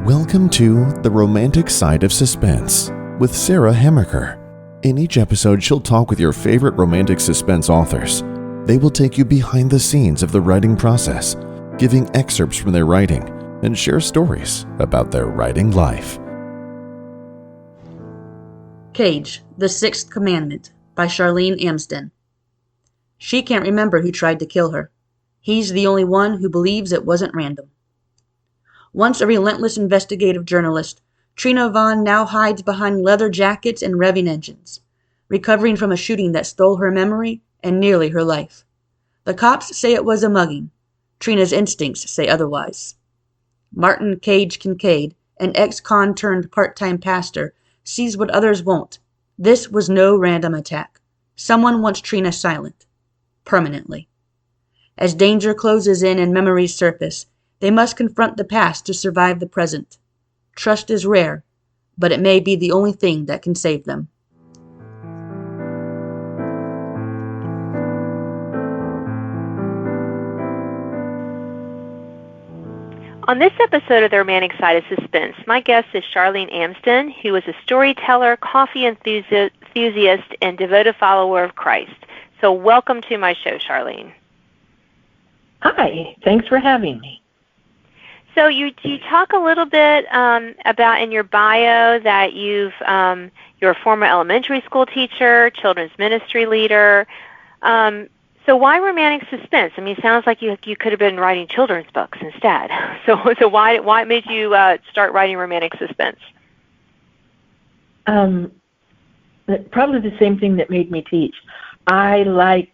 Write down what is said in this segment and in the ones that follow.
Welcome to The Romantic Side of Suspense with Sarah Hemmerker. In each episode, she'll talk with your favorite romantic suspense authors. They will take you behind the scenes of the writing process, giving excerpts from their writing, and share stories about their writing life. Cage, The Sixth Commandment by Charlene Amsden. She can't remember who tried to kill her. He's the only one who believes it wasn't random. Once a relentless investigative journalist, Trina Vaughn now hides behind leather jackets and revving engines, recovering from a shooting that stole her memory and nearly her life. The cops say it was a mugging. Trina's instincts say otherwise. Martin Cage Kincaid, an ex-con turned part-time pastor, sees what others won't. This was no random attack. Someone wants Trina silent. Permanently. As danger closes in and memories surface, they must confront the past to survive the present. Trust is rare, but it may be the only thing that can save them. On this episode of The Romantic Side of Suspense, my guest is Charlene Amsden, who is a storyteller, coffee enthusiast, and devoted follower of Christ. So welcome to my show, Charlene. Hi, thanks for having me. So you talk a little bit about in your bio that you're a former elementary school teacher, children's ministry leader. So why romantic suspense? I mean, it sounds like you could have been writing children's books instead. So why made you start writing romantic suspense? Probably the same thing that made me teach. I like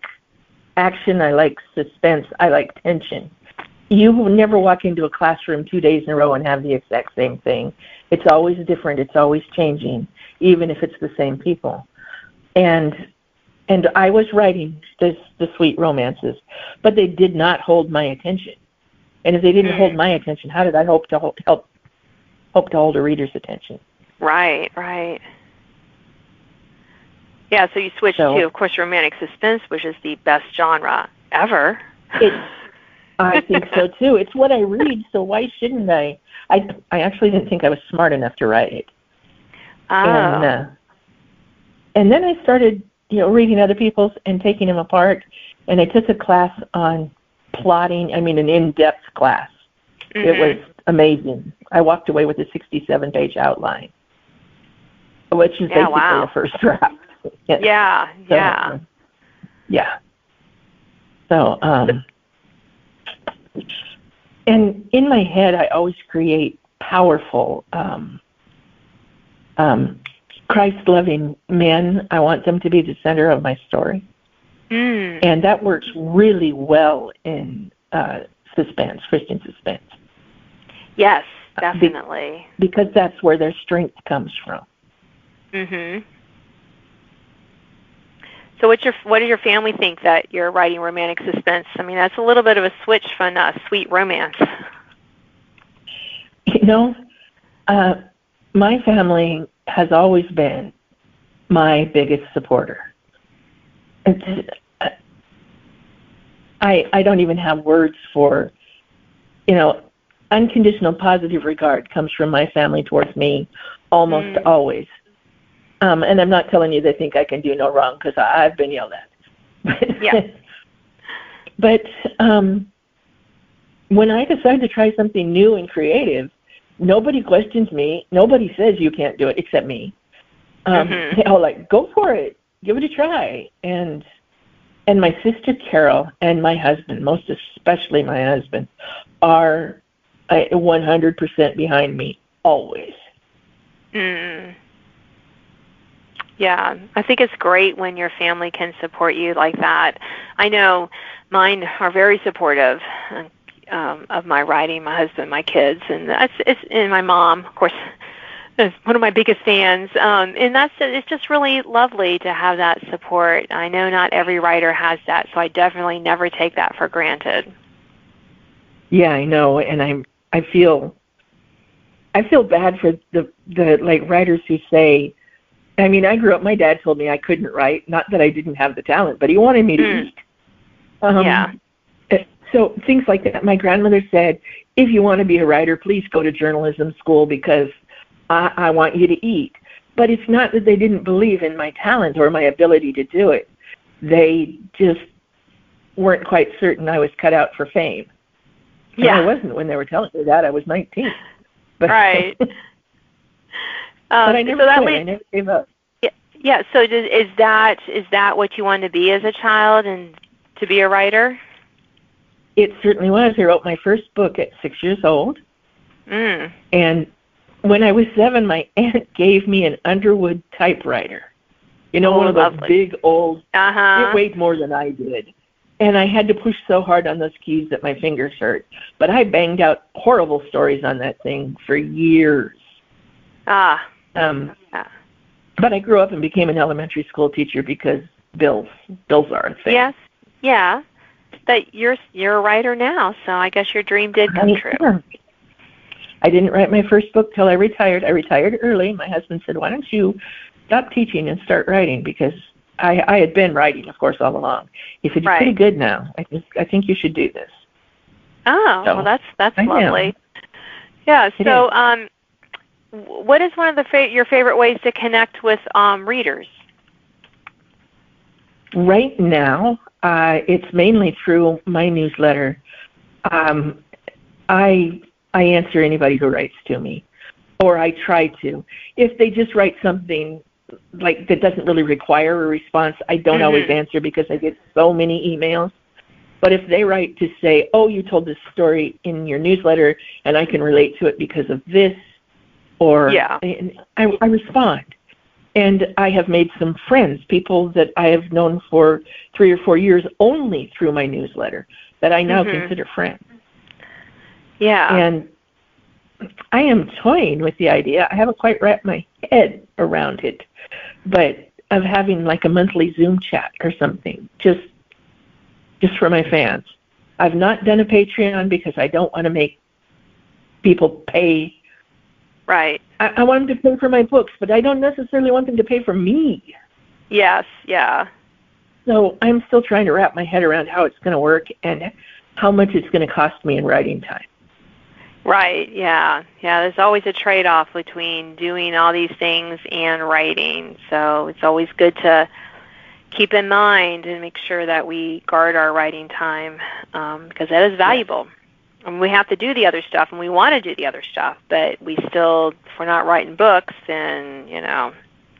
action. I like suspense. I like tension. You never walk into a classroom 2 days in a row and have the exact same thing. It's always different. It's always changing, even if it's the same people. And I was writing the sweet romances, but they did not hold my attention. And if they didn't hold my attention, how did I hope to hold a reader's attention? Right. Yeah, so you switched to, of course, romantic suspense, which is the best genre ever. I think so, too. It's what I read, so why shouldn't I? I actually didn't think I was smart enough to write it. Oh. And then I started, reading other people's and taking them apart, and I took a class on plotting, an in-depth class. Mm-hmm. It was amazing. I walked away with a 67-page outline, which is basically the first draft. Yeah. So, and in my head, I always create powerful, Christ-loving men. I want them to be the center of my story. And that works really well in suspense, Christian suspense. Yes, definitely. Because that's where their strength comes from. Mm-hmm. So what does your family think that you're writing romantic suspense? I mean, that's a little bit of a switch from sweet romance. My family has always been my biggest supporter. I don't even have words for, unconditional positive regard comes from my family towards me almost always. And I'm not telling you they think I can do no wrong, because I've been yelled at. Yeah. But when I decide to try something new and creative, nobody questions me. Nobody says you can't do it except me. They all go for it, give it a try. And my sister Carol and my husband, most especially my husband, are 100% behind me always. Yeah, I think it's great when your family can support you like that. I know mine are very supportive of my writing, my husband, my kids, and and my mom, of course, is one of my biggest fans. And it's just really lovely to have that support. I know not every writer has that, so I definitely never take that for granted. Yeah, I know, and I feel bad for the writers who say, I grew up, my dad told me I couldn't write, not that I didn't have the talent, but he wanted me to eat. So things like that. My grandmother said, if you want to be a writer, please go to journalism school because I want you to eat. But it's not that they didn't believe in my talent or my ability to do it. They just weren't quite certain I was cut out for fame. And I wasn't when they were telling me that. I was 19. But, right. but I never quit. I never gave up. Yeah. So is that what you wanted to be as a child, and to be a writer? It certainly was. I wrote my first book at 6 years old. And when I was 7, my aunt gave me an Underwood typewriter. You know, one of those big old, it weighed more than I did. And I had to push so hard on those keys that my fingers hurt. But I banged out horrible stories on that thing for years. But I grew up and became an elementary school teacher because bills are a thing. Yes, yeah. But you're a writer now, so I guess your dream did come true. I didn't write my first book till I retired. I retired early. My husband said, why don't you stop teaching and start writing? Because I had been writing, of course, all along. He said, you're pretty good now. I think you should do this. Oh, so, well, that's lovely. Yeah, so what is one of your favorite ways to connect with readers? Right now, it's mainly through my newsletter. I answer anybody who writes to me, or I try to. If they just write something like that doesn't really require a response, I don't always answer because I get so many emails. But if they write to say, oh, you told this story in your newsletter and I can relate to it because of this, or I respond. And I have made some friends, people that I have known for 3 or 4 years only through my newsletter that I now consider friends. Yeah. And I am toying with the idea. I haven't quite wrapped my head around it, but of having like a monthly Zoom chat or something, just for my fans. I've not done a Patreon because I don't want to make people pay. Right. I want them to pay for my books, but I don't necessarily want them to pay for me. Yes, yeah. So I'm still trying to wrap my head around how it's going to work and how much it's going to cost me in writing time. Right, yeah. Yeah, there's always a trade-off between doing all these things and writing. So it's always good to keep in mind and make sure that we guard our writing time because that is valuable. Yes. And we have to do the other stuff, and we want to do the other stuff, but we still, if we're not writing books, then, you know.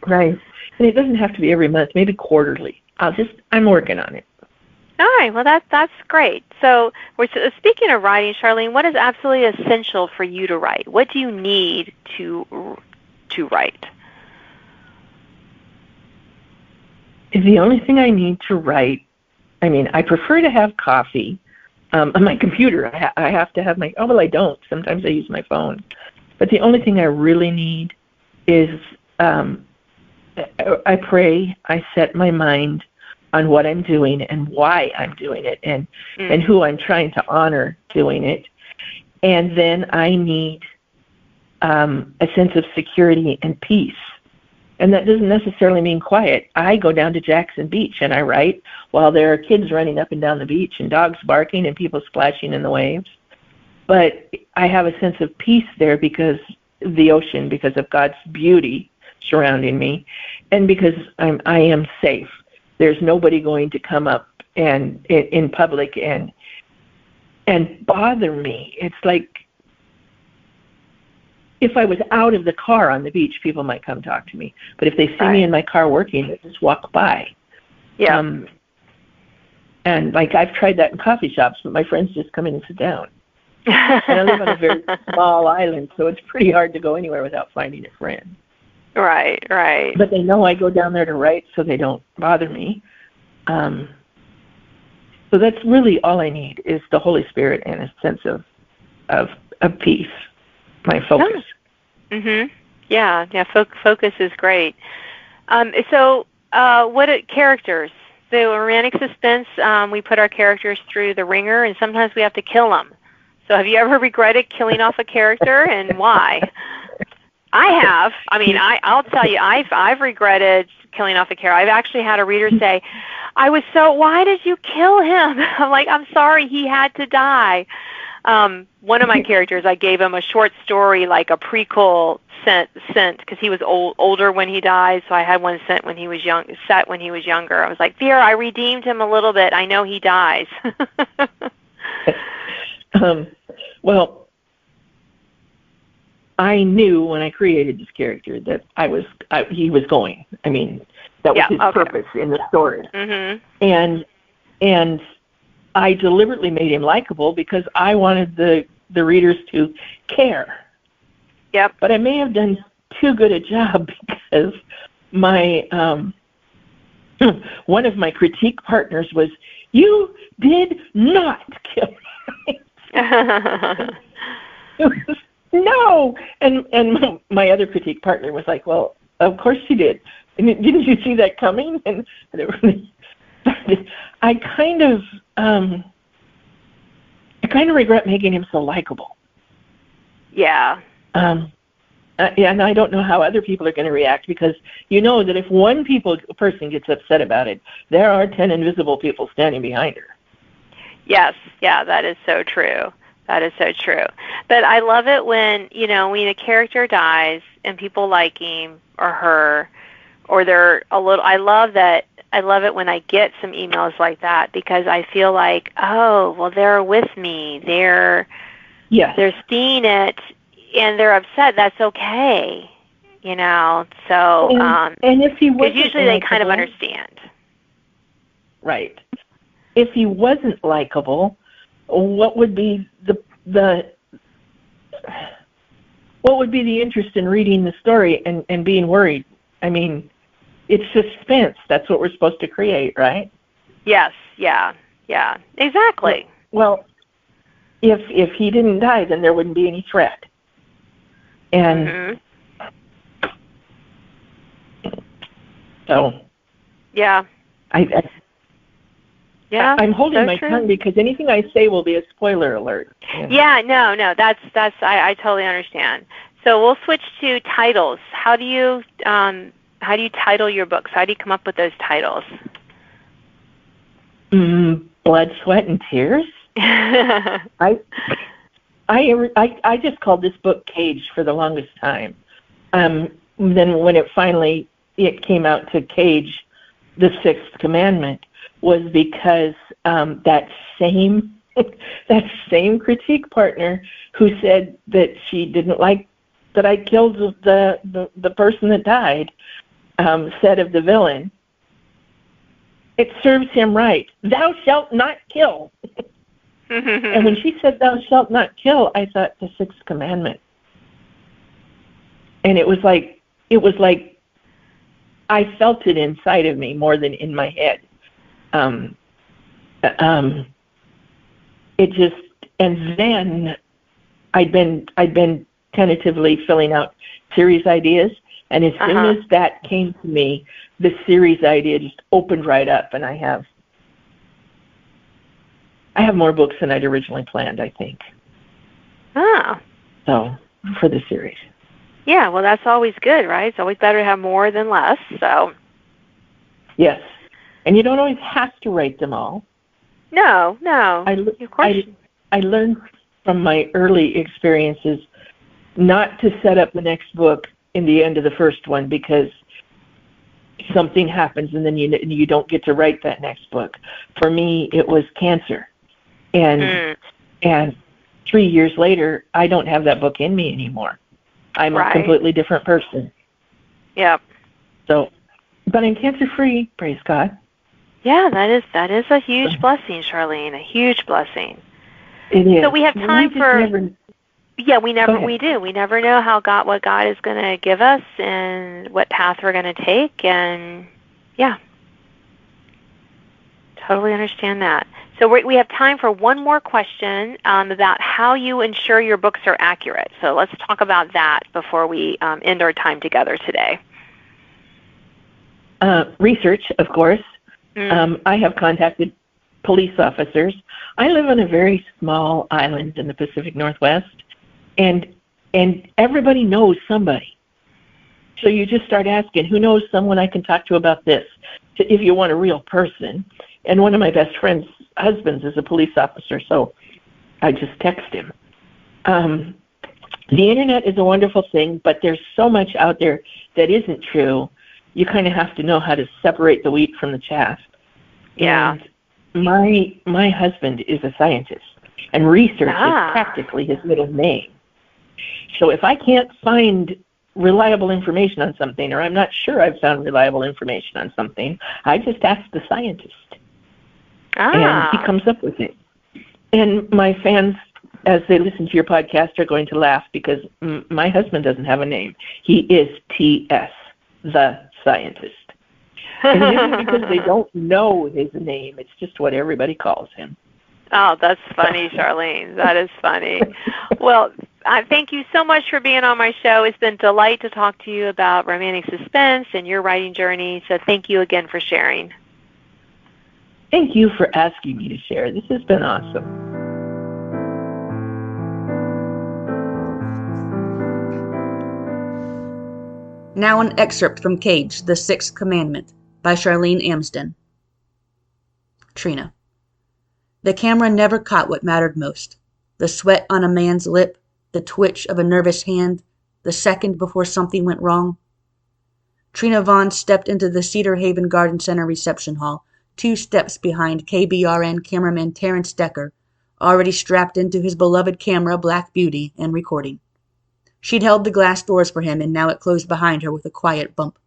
Right. And it doesn't have to be every month, maybe quarterly. I'm working on it. All right. Well, that's great. So speaking of writing, Charlene, what is absolutely essential for you to write? What do you need to write? The only thing I need to write, I prefer to have coffee. On my computer, I have to have I don't. Sometimes I use my phone. But the only thing I really need is I pray, I set my mind on what I'm doing and why I'm doing it and who I'm trying to honor doing it. And then I need a sense of security and peace. And that doesn't necessarily mean quiet. I go down to Jackson Beach and I write while there are kids running up and down the beach and dogs barking and people splashing in the waves. But I have a sense of peace there because of the ocean, because of God's beauty surrounding me, and because I am safe. There's nobody going to come up and in public and bother me. It's like if I was out of the car on the beach, people might come talk to me. But if they see me in my car working, they just walk by. Yeah. And like I've tried that in coffee shops, but my friends just come in and sit down. And I live on a very small island, so it's pretty hard to go anywhere without finding a friend. Right, right. But they know I go down there to write, so they don't bother me. So that's really all I need is the Holy Spirit and a sense of peace, my focus. Yeah. Focus is great. So what are characters? So romantic suspense, we put our characters through the ringer, and sometimes we have to kill them. So have you ever regretted killing off a character, and why? I have. I mean, I'll tell you, I've regretted killing off a character. I've actually had a reader say, why did you kill him? I'm like, I'm sorry, he had to die. One of my characters, I gave him a short story, like a prequel sent because he was older when he died, so I had one set when he was younger. I was like, Vera, I redeemed him a little bit. I know he dies. Well, I knew when I created this character that he was going. I mean, that was his purpose in the story. Mm-hmm. And I deliberately made him likable because I wanted the readers to care. Yep. But I may have done too good a job because my one of my critique partners was, "You did not kill him." No, and my other critique partner was like, "Well, of course she did. Didn't you see that coming?" And I kind of regret making him so likable. Yeah. And I don't know how other people are going to react because you know that if one person gets upset about it, there are 10 invisible people standing behind her. Yes, yeah, that is so true. That is so true. But I love it when a character dies and people like him or her, or they're a little. I love it when I get some emails like that because I feel like, oh, well, they're with me. They're seeing it and they're upset. That's okay, So and if he wasn't, because usually they kind of understand. Right. If he wasn't likable, what would be what would be the interest in reading the story and being worried? I mean, it's suspense. That's what we're supposed to create, right? Yes, yeah, exactly. Well, if he didn't die, then there wouldn't be any threat. And so, yeah, I'm holding my tongue because anything I say will be a spoiler alert. Yeah, no, that's I totally understand. So we'll switch to titles. How do you title your books? How do you come up with those titles? Blood, sweat, and tears. I just called this book Cage for the longest time. Then when it came out to Cage, the Sixth Commandment, was because that same critique partner who said that she didn't like that I killed the person that died, said of the villain, "It serves him right. Thou shalt not kill." And when she said, "Thou shalt not kill," I thought the Sixth Commandment. And it was like I felt it inside of me more than in my head. It just, and then I'd been tentatively filling out series ideas, and as soon as that came to me, the series idea just opened right up, and I have more books than I'd originally planned, I think. So, for the series. Yeah, well, that's always good, right? It's always better to have more than less, so. Yes. And you don't always have to write them all. No. Of course. I learned from my early experiences not to set up the next book in the end of the first one because something happens and then you don't get to write that next book. For me, it was cancer. And 3 years later, I don't have that book in me anymore. I'm a completely different person. Yep. So, but I'm cancer-free, praise God. Yeah, that is a huge blessing, Charlene, a huge blessing. It is. So we have time we do. We never know what God is going to give us and what path we're going to take, and totally understand that. So we have time for one more question about how you ensure your books are accurate. So let's talk about that before we end our time together today. Research, of course. I have contacted police officers. I live on a very small island in the Pacific Northwest, and everybody knows somebody. So you just start asking, who knows someone I can talk to about this, if you want a real person. And one of my best friend's husbands is a police officer, so I just text him. The internet is a wonderful thing, but there's so much out there that isn't true. You kind of have to know how to separate the wheat from the chaff. Yeah. And my husband is a scientist, and research is practically his middle name. So if I can't find reliable information on something, or I'm not sure I've found reliable information on something, I just ask the scientist. And he comes up with it. And my fans, as they listen to your podcast, are going to laugh because my husband doesn't have a name. He is T.S., the scientist. And it isn't because they don't know his name. It's just what everybody calls him. Oh, that's funny, Charlene. That is funny. Well, thank you so much for being on my show. It's been a delight to talk to you about romantic suspense and your writing journey. So thank you again for sharing. Thank you for asking me to share. This has been awesome. Now an excerpt from Cage, The Sixth Commandment, by Charlene Amsden. Trina. The camera never caught what mattered most. The sweat on a man's lip, the twitch of a nervous hand, the second before something went wrong. Trina Vaughn stepped into the Cedar Haven Garden Center reception hall, 2 steps behind KBRN cameraman Terrence Decker, already strapped into his beloved camera Black Beauty and recording. She'd held the glass doors for him, and now it closed behind her with a quiet bump.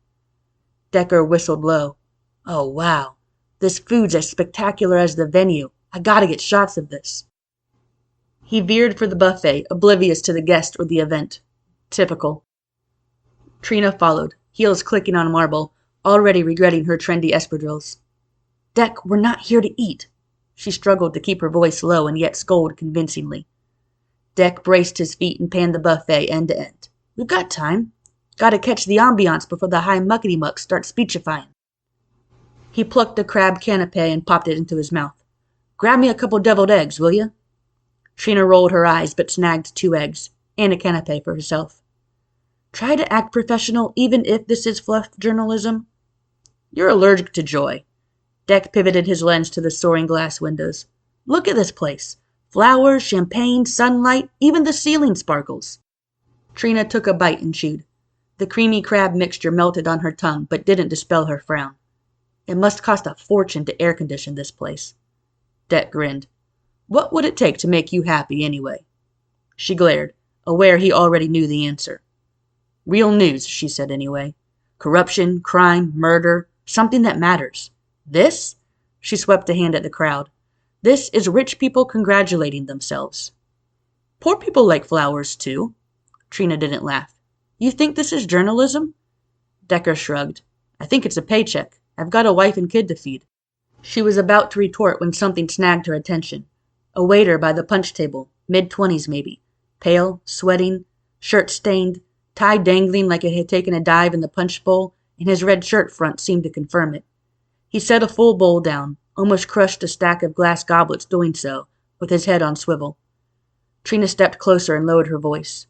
Decker whistled low. Oh, wow. This food's as spectacular as the venue. I gotta get shots of this. He veered for the buffet, oblivious to the guest or the event. Typical. Trina followed, heels clicking on marble, already regretting her trendy espadrilles. Deck, we're not here to eat. She struggled to keep her voice low and yet scold convincingly. Deck braced his feet and panned the buffet end to end. We've got time. Gotta catch the ambiance before the high muckety-mucks start speechifying. He plucked a crab canapé and popped it into his mouth. Grab me a couple deviled eggs, will you? Trina rolled her eyes but snagged 2 eggs, and a canapé for herself. Try to act professional even if this is fluff journalism. You're allergic to joy. Deck pivoted his lens to the soaring glass windows. Look at this place. Flowers, champagne, sunlight, even the ceiling sparkles. Trina took a bite and chewed. The creamy crab mixture melted on her tongue but didn't dispel her frown. It must cost a fortune to air condition this place. Deck grinned. What would it take to make you happy anyway? She glared, aware he already knew the answer. Real news, she said anyway. Corruption, crime, murder, something that matters. This? She swept a hand at the crowd. This is rich people congratulating themselves. Poor people like flowers, too. Trina didn't laugh. You think this is journalism? Decker shrugged. I think it's a paycheck. I've got a wife and kid to feed. She was about to retort when something snagged her attention. A waiter by the punch table, mid-20s maybe, pale, sweating, shirt stained, tie dangling like it had taken a dive in the punch bowl, and his red shirt front seemed to confirm it. He set a full bowl down, almost crushed a stack of glass goblets doing so, with his head on swivel. Trina stepped closer and lowered her voice.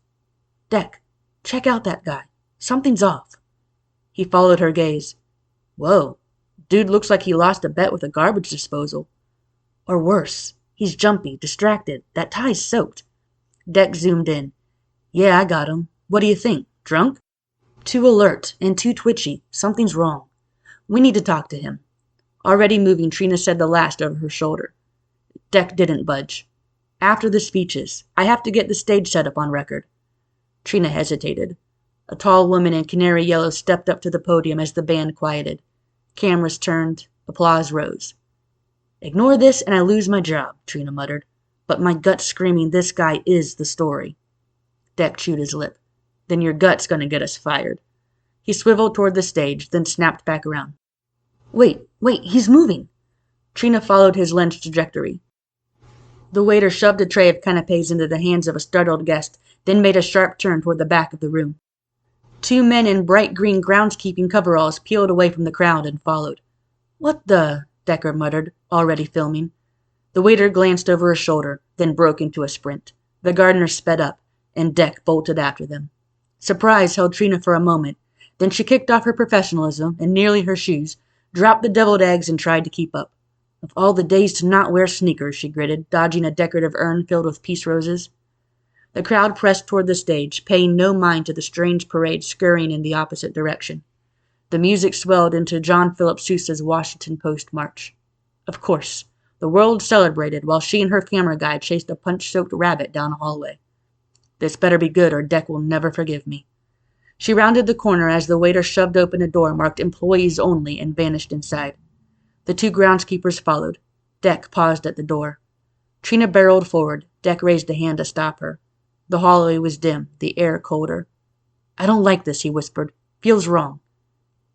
Deck, check out that guy. Something's off. He followed her gaze. Whoa, dude looks like he lost a bet with a garbage disposal. Or worse, he's jumpy, distracted. That tie's soaked. Deck zoomed in. Yeah, I got him. What do you think? Drunk? Too alert and too twitchy. Something's wrong. We need to talk to him. Already moving, Trina said the last over her shoulder. Deck didn't budge. After the speeches, I have to get the stage set up on record. Trina hesitated. A tall woman in canary yellow stepped up to the podium as the band quieted. Cameras turned. Applause rose. Ignore this and I lose my job, Trina muttered. But my gut's screaming this guy is the story. Deck chewed his lip. Then your gut's gonna get us fired. He swiveled toward the stage, then snapped back around. Wait, he's moving. Trina followed his lens trajectory. The waiter shoved a tray of canapés into the hands of a startled guest, then made a sharp turn toward the back of the room. 2 men in bright green groundskeeping coveralls peeled away from the crowd and followed. What the? Decker muttered, already filming. The waiter glanced over his shoulder, then broke into a sprint. The gardeners sped up, and Deck bolted after them. Surprise held Trina for a moment. Then she kicked off her professionalism and nearly her shoes, dropped the deviled eggs, and tried to keep up. Of all the days to not wear sneakers, she gritted, dodging a decorative urn filled with peace roses. The crowd pressed toward the stage, paying no mind to the strange parade scurrying in the opposite direction. The music swelled into John Philip Sousa's Washington Post March. Of course, the world celebrated while she and her camera guy chased a punch-soaked rabbit down a hallway. This better be good or Deck will never forgive me. She rounded the corner as the waiter shoved open a door marked Employees Only and vanished inside. The two groundskeepers followed. Deck paused at the door. Trina barreled forward. Deck raised a hand to stop her. The hallway was dim, the air colder. "I don't like this," he whispered. "Feels wrong."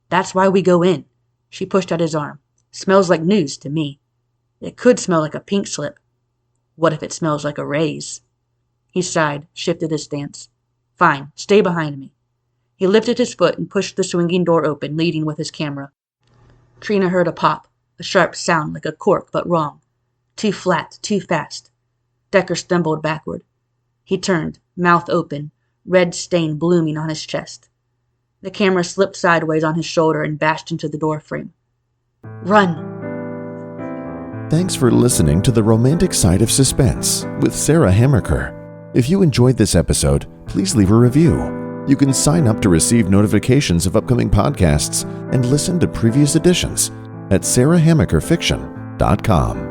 "That's why we go in." She pushed out his arm. "Smells like news to me." "It could smell like a pink slip." "What if it smells like a raise?" He sighed, shifted his stance. "Fine, stay behind me." He lifted his foot and pushed the swinging door open, leading with his camera. Trina heard a pop, a sharp sound like a cork, but wrong. Too flat, too fast. Decker stumbled backward. He turned, mouth open, red stain blooming on his chest. The camera slipped sideways on his shoulder and bashed into the doorframe. "Run!" Thanks for listening to The Romantic Side of Suspense with Sarah Hammerker. If you enjoyed this episode, please leave a review. You can sign up to receive notifications of upcoming podcasts and listen to previous editions at sarahhammerkerfiction.com.